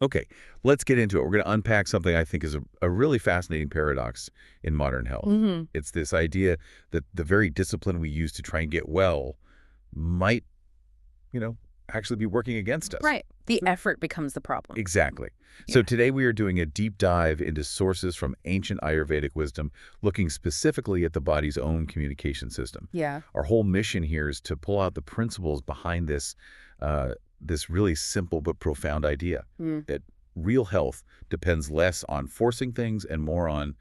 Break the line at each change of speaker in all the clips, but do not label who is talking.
Okay, let's get into it. We're going to unpack something I think is a really fascinating paradox in modern health. It's this idea that the very discipline we use to try and get well might, you know, actually be working against us.
Right. The effort becomes the problem.
Exactly. So today we are doing a deep dive into sources from ancient Ayurvedic wisdom, looking specifically at the body's own communication system.
Yeah.
Our whole mission here is to pull out the principles behind this really simple but profound idea that real health depends less on forcing things and more on,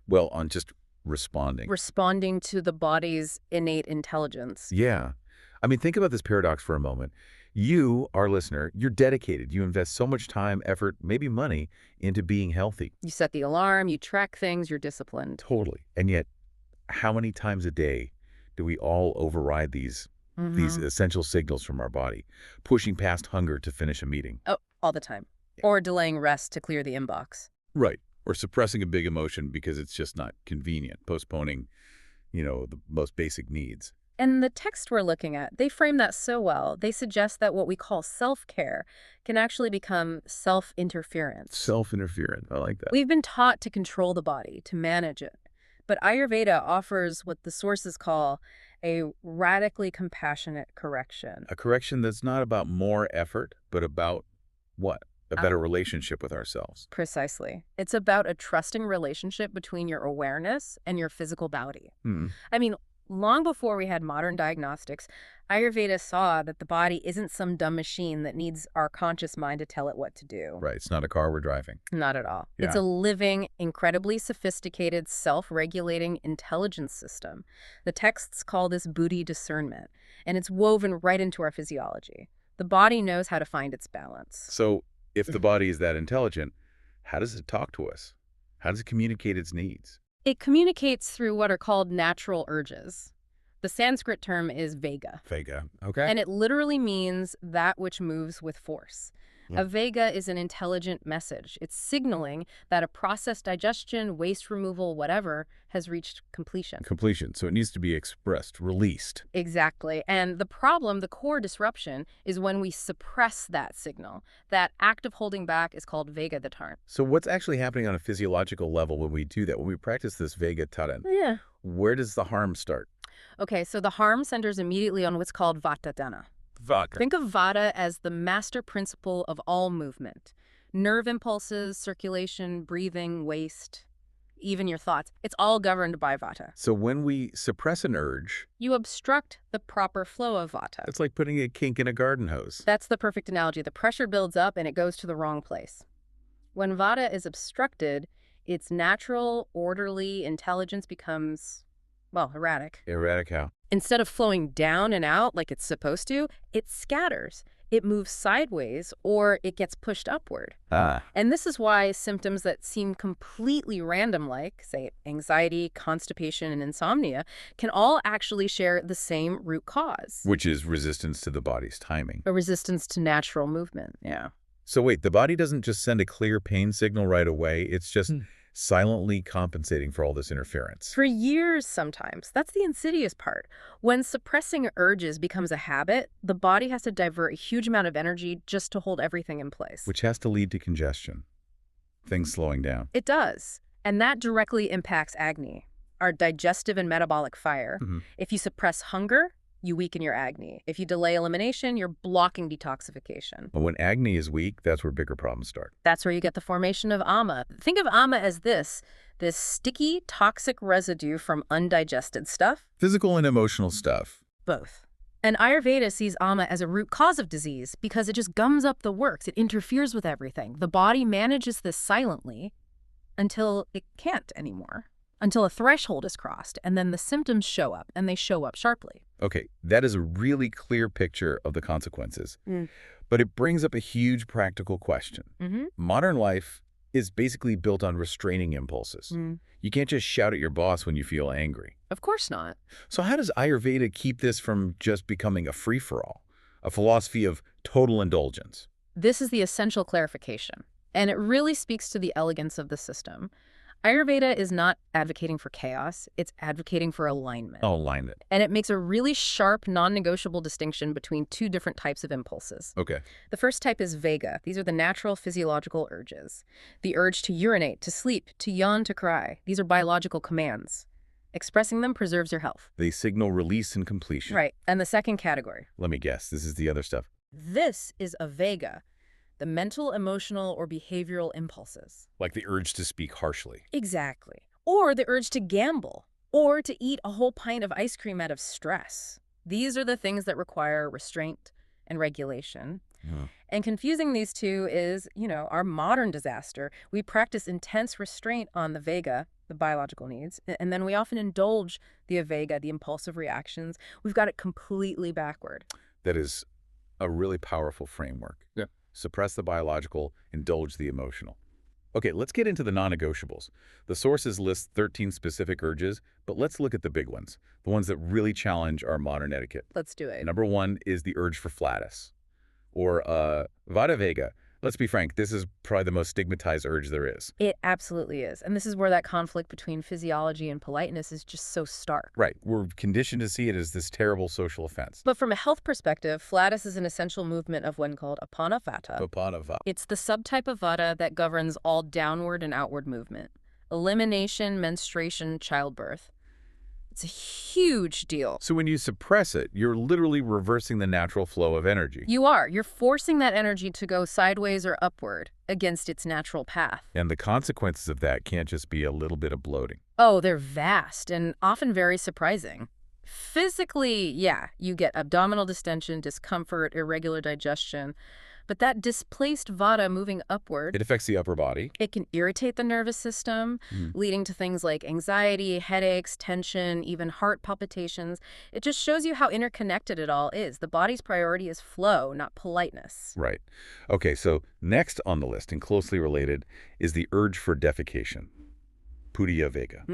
well, on just responding.
Responding to the body's innate intelligence.
Yeah. I mean, think about this paradox for a moment. You, our listener, you're dedicated. You invest so much time, effort, maybe money into being healthy.
You set the alarm, you track things, you're disciplined.
Totally. And yet, how many times a day do we all override these essential signals from our body, pushing past hunger to finish a meeting?
Oh, all the time. Yeah. Or delaying rest to clear the inbox.
Right. Or suppressing a big emotion because it's just not convenient, postponing, the most basic needs.
And the text we're looking at, they frame that so well. They suggest that what we call self-care can actually become self-interference.
Self-interference. I like that.
We've been taught to control the body, to manage it. But Ayurveda offers what the sources call a radically compassionate correction.
A correction that's not about more effort, but about what? A better relationship with ourselves.
Precisely. It's about a trusting relationship between your awareness and your physical body. I mean, long before we had modern diagnostics, Ayurveda saw that the body isn't some dumb machine that needs our conscious mind to tell it what to do.
Right. It's not a car we're driving.
Not at all.
Yeah.
It's a living, incredibly sophisticated, self-regulating intelligence system. The texts call this buddhi discernment, and it's woven right into our physiology. The body knows how to find its balance.
So if the body is that intelligent, how does it talk to us? How does it communicate its needs?
It communicates through what are called natural urges. The Sanskrit term is Vega.
Vega, okay.
And it literally means that which moves with force. A Vega is an intelligent message. It's signaling that a process, digestion, waste removal, whatever, has reached completion.
Completion. So it needs to be expressed, released.
Exactly. And the problem, the core disruption, is when we suppress that signal. That act of holding back is called Vega Dharan.
So what's actually happening on a physiological level when we do that, when we practice this Vega Dharan?
Yeah.
Where does the harm start?
Okay, so the harm centers immediately on what's called Vata Dana.
Vata.
Think of Vata as the master principle of all movement. Nerve impulses, circulation, breathing, waste, even your thoughts. It's all governed by Vata.
So when we suppress an urge,
you obstruct the proper flow of Vata.
It's like putting a kink in a garden hose.
That's the perfect analogy. The pressure builds up and it goes to the wrong place. When Vata is obstructed, its natural, orderly intelligence becomes, well, erratic.
Erratic how?
Instead of flowing down and out like it's supposed to, it scatters. It moves sideways or it gets pushed upward. And this is why symptoms that seem completely random, like, say, anxiety, constipation, and insomnia, can all actually share the same root cause.
Which is resistance to the body's timing.
A resistance to natural movement, yeah.
So wait, the body doesn't just send a clear pain signal right away. It's just silently compensating for all this interference.
For years sometimes. That's the insidious part. When suppressing urges becomes a habit, the body has to divert a huge amount of energy just to hold everything in place.
Which has to lead to congestion, things slowing down.
It does. And that directly impacts agni, our digestive and metabolic fire. If you suppress hunger, you weaken your agni. If you delay elimination, you're blocking detoxification.
But when agni is weak, that's where bigger problems start.
That's where you get the formation of ama. Think of ama as this sticky, toxic residue from undigested stuff.
Physical and emotional stuff.
Both. And Ayurveda sees ama as a root cause of disease because it just gums up the works. It interferes with everything. The body manages this silently until it can't anymore, until a threshold is crossed, and then the symptoms show up, and they show up sharply.
Okay, that is a really clear picture of the consequences. But it brings up a huge practical question. Modern life is basically built on restraining impulses. You can't just shout at your boss when you feel angry.
Of course not.
So how does Ayurveda keep this from just becoming a free-for-all, a philosophy of total indulgence?
This is the essential clarification, and it really speaks to the elegance of the system. Ayurveda is not advocating for chaos, it's advocating for alignment.
I'll align it.
And it makes a really sharp, non-negotiable distinction between two different types of impulses.
Okay.
The first type is Vega. These are the natural physiological urges. The urge to urinate, to sleep, to yawn, to cry. These are biological commands. Expressing them preserves your health.
They signal release and completion.
Right. And the second category.
Let me guess. This is the other stuff.
This is a Vega. The mental, emotional, or behavioral impulses.
Like the urge to speak harshly.
Exactly. Or the urge to gamble. Or to eat a whole pint of ice cream out of stress. These are the things that require restraint and regulation. And confusing these two is, our modern disaster. We practice intense restraint on the Vega, the biological needs, and then we often indulge the Avega, the impulsive reactions. We've got it completely backward.
That is a really powerful framework.
Yeah.
Suppress the biological, indulge the emotional. Okay, let's get into the non-negotiables. The sources list 13 specific urges, but let's look at the big ones, the ones that really challenge our modern etiquette.
Let's do it.
Number 1 is the urge for flatus, or Vata Vega. Let's be frank, this is probably the most stigmatized urge there is.
It absolutely is. And this is where that conflict between physiology and politeness is just so stark.
Right. We're conditioned to see it as this terrible social offense.
But from a health perspective, flatus is an essential movement of one called Apana Vata.
Apana Vata.
It's the subtype of Vata that governs all downward and outward movement. Elimination, menstruation, childbirth. It's a huge deal.
So when you suppress it, you're literally reversing the natural flow of energy.
You are. You're forcing that energy to go sideways or upward against its natural path.
And the consequences of that can't just be a little bit of bloating.
Oh, they're vast and often very surprising. Physically, yeah, you get abdominal distension, discomfort, irregular digestion. But that displaced Vata moving upward,
It affects the upper body.
it can irritate the nervous system, leading to things like anxiety, headaches, tension, even heart palpitations. It just shows you how interconnected it all is. The body's priority is flow, not politeness.
Right. Okay, so next on the list, and closely related, is the urge for defecation. Pudiya Vega.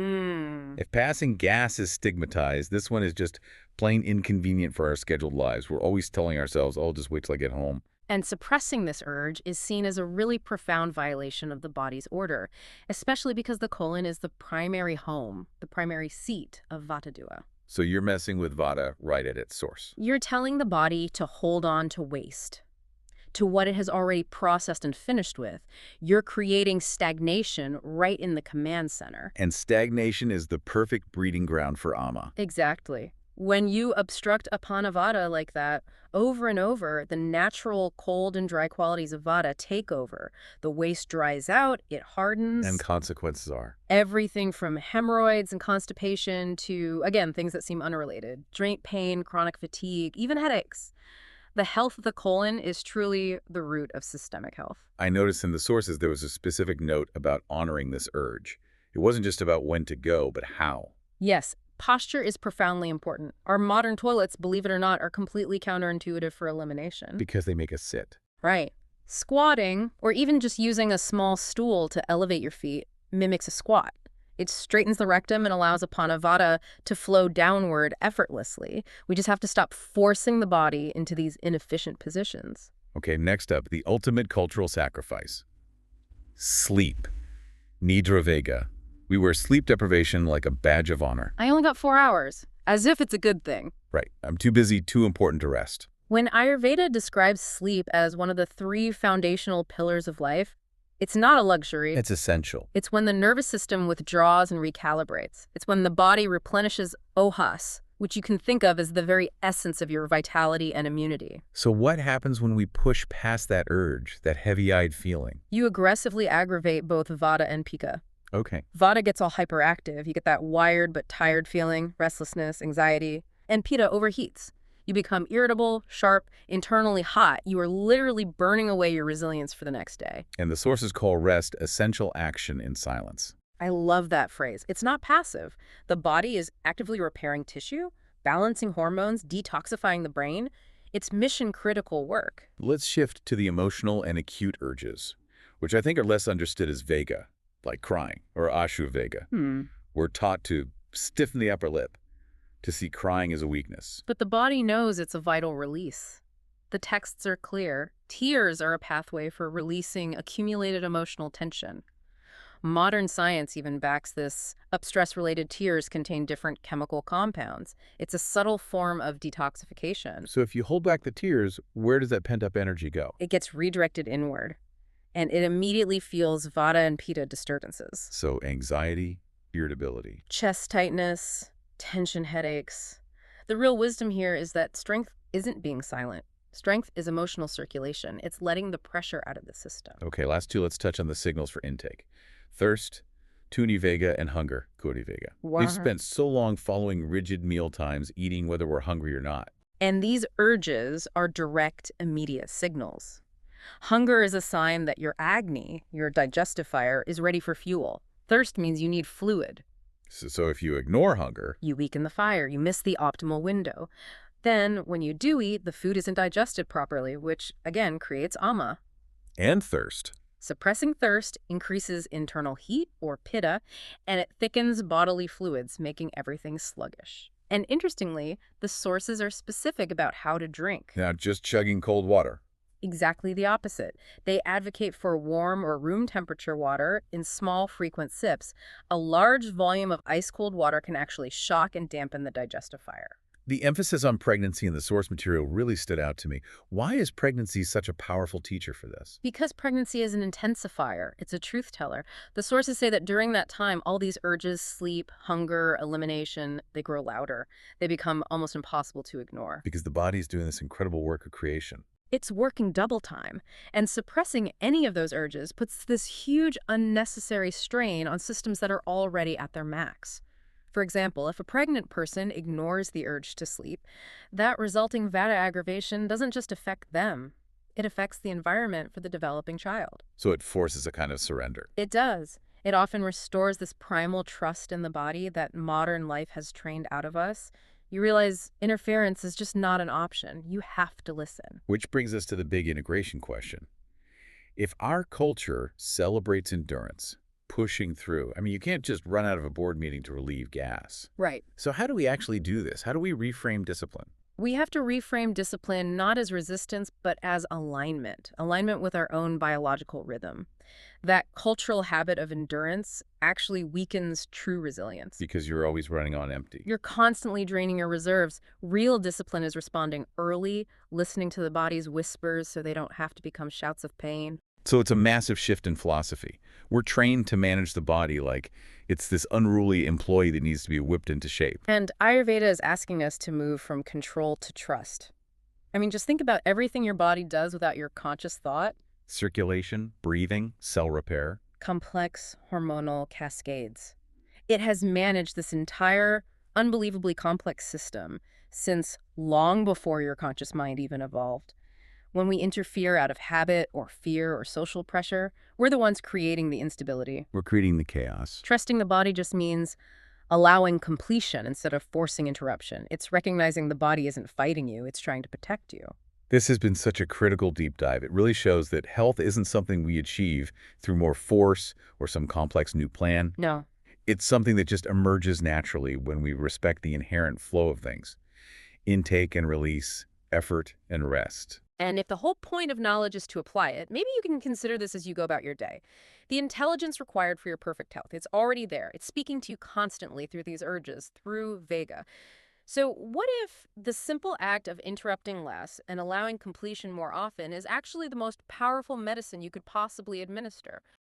If passing gas is stigmatized, this one is just plain inconvenient for our scheduled lives. We're always telling ourselves, oh, just wait till I get home.
And suppressing this urge is seen as a really profound violation of the body's order, especially because the colon is the primary home, the primary seat of Vata Dua.
So you're messing with Vata right at its source.
You're telling the body to hold on to waste, to what it has already processed and finished with. You're creating stagnation right in the command center.
And stagnation is the perfect breeding ground for Ama.
Exactly. When you obstruct Apana Vata like that, over and over, the natural cold and dry qualities of Vata take over. The waste dries out, it hardens.
And consequences are?
Everything from hemorrhoids and constipation to, again, things that seem unrelated. Joint pain, chronic fatigue, even headaches. The health of the colon is truly the root of systemic health.
I noticed in the sources there was a specific note about honoring this urge. It wasn't just about when to go, but how.
Yes. Posture is profoundly important. Our modern toilets, believe it or not, are completely counterintuitive for elimination.
Because they make us sit.
Right. Squatting, or even just using a small stool to elevate your feet, mimics a squat. It straightens the rectum and allows Apana Vata to flow downward effortlessly. We just have to stop forcing the body into these inefficient positions.
Okay, next up, the ultimate cultural sacrifice. Sleep. Nidra Vega. We wear sleep deprivation like a badge of honor.
I only got 4 hours, as if it's a good thing.
Right. I'm too busy, too important to rest.
When Ayurveda describes sleep as one of the 3 foundational pillars of life, it's not a luxury.
It's essential.
It's when the nervous system withdraws and recalibrates. It's when the body replenishes OHAS, which you can think of as the very essence of your vitality and immunity.
So what happens when we push past that urge, that heavy-eyed feeling?
You aggressively aggravate both Vata and Pitta.
Okay.
Vata gets all hyperactive. You get that wired but tired feeling, restlessness, anxiety. And Pitta overheats. You become irritable, sharp, internally hot. You are literally burning away your resilience for the next day.
And the sources call rest essential action in silence.
I love that phrase. It's not passive. The body is actively repairing tissue, balancing hormones, detoxifying the brain. It's mission-critical work.
Let's shift to the emotional and acute urges, which I think are less understood as Vega, like crying, or Ashu Vega. We're taught to stiffen the upper lip, to see crying as a weakness.
But the body knows it's a vital release. The texts are clear. Tears are a pathway for releasing accumulated emotional tension. Modern science even backs this up. Stress-related tears contain different chemical compounds. It's a subtle form of detoxification.
So if you hold back the tears, where does that pent-up energy go?
It gets redirected inward, and it immediately feels Vata and Pitta disturbances.
So anxiety, irritability.
Chest tightness, tension headaches. The real wisdom here is that strength isn't being silent. Strength is emotional circulation. It's letting the pressure out of the system.
Okay, last two, let's touch on the signals for intake. Thirst, tuni Vega, and hunger, kuri Vega.
Wow.
We've spent so long following rigid meal times, eating whether we're hungry or not.
And these urges are direct, immediate signals. Hunger is a sign that your agni, your digestive fire, is ready for fuel. Thirst means you need fluid.
So if you ignore hunger,
You weaken the fire. You miss the optimal window. Then, when you do eat, the food isn't digested properly, which, again, creates ama.
and thirst.
Suppressing thirst increases internal heat, or pitta, and it thickens bodily fluids, making everything sluggish. And interestingly, the sources are specific about how to drink.
Now, just chugging cold water.
Exactly the opposite. They advocate for warm or room temperature water in small, frequent sips. A large volume of ice-cold water can actually shock and dampen the digestive fire.
The emphasis on pregnancy in the source material really stood out to me. Why is pregnancy such a powerful teacher for this?
Because pregnancy is an intensifier, it's a truth teller. The sources say that during that time, all these urges, sleep, hunger, elimination, they grow louder. They become almost impossible to ignore.
Because the body's doing this incredible work of creation.
It's working double time, and suppressing any of those urges puts this huge unnecessary strain on systems that are already at their max. For example, if a pregnant person ignores the urge to sleep, that resulting Vata aggravation doesn't just affect them. It affects the environment for the developing child.
So it forces a kind of surrender.
It does. It often restores this primal trust in the body that modern life has trained out of us. You realize interference is just not an option. You have to listen.
Which brings us to the big integration question. If our culture celebrates endurance, pushing through, I mean, you can't just run out of a board meeting to relieve gas.
Right.
So how do we actually do this? How do we reframe discipline?
We have to reframe discipline not as resistance, but as alignment. Alignment with our own biological rhythm. That cultural habit of endurance actually weakens true resilience.
Because you're always running on empty.
You're constantly draining your reserves. Real discipline is responding early, listening to the body's whispers so they don't have to become shouts of pain.
So it's a massive shift in philosophy. We're trained to manage the body like it's this unruly employee that needs to be whipped into shape.
And Ayurveda is asking us to move from control to trust. I mean, just think about everything your body does without your conscious thought.
Circulation, breathing, cell repair.
Complex hormonal cascades. It has managed this entire unbelievably complex system since long before your conscious mind even evolved. When we interfere out of habit or fear or social pressure, we're the ones creating the instability.
We're creating the chaos.
Trusting the body just means allowing completion instead of forcing interruption. It's recognizing the body isn't fighting you, it's trying to protect you.
This has been such a critical deep dive. It really shows that health isn't something we achieve through more force or some complex new plan.
No.
It's something that just emerges naturally when we respect the inherent flow of things. Intake and release, effort and rest.
And if the whole point of knowledge is to apply it, maybe you can consider this as you go about your day. The intelligence required for your perfect health, it's already there. It's speaking to you constantly through these urges, through Vega. So what if the simple act of interrupting less and allowing completion more often is actually the most powerful medicine you could possibly administer?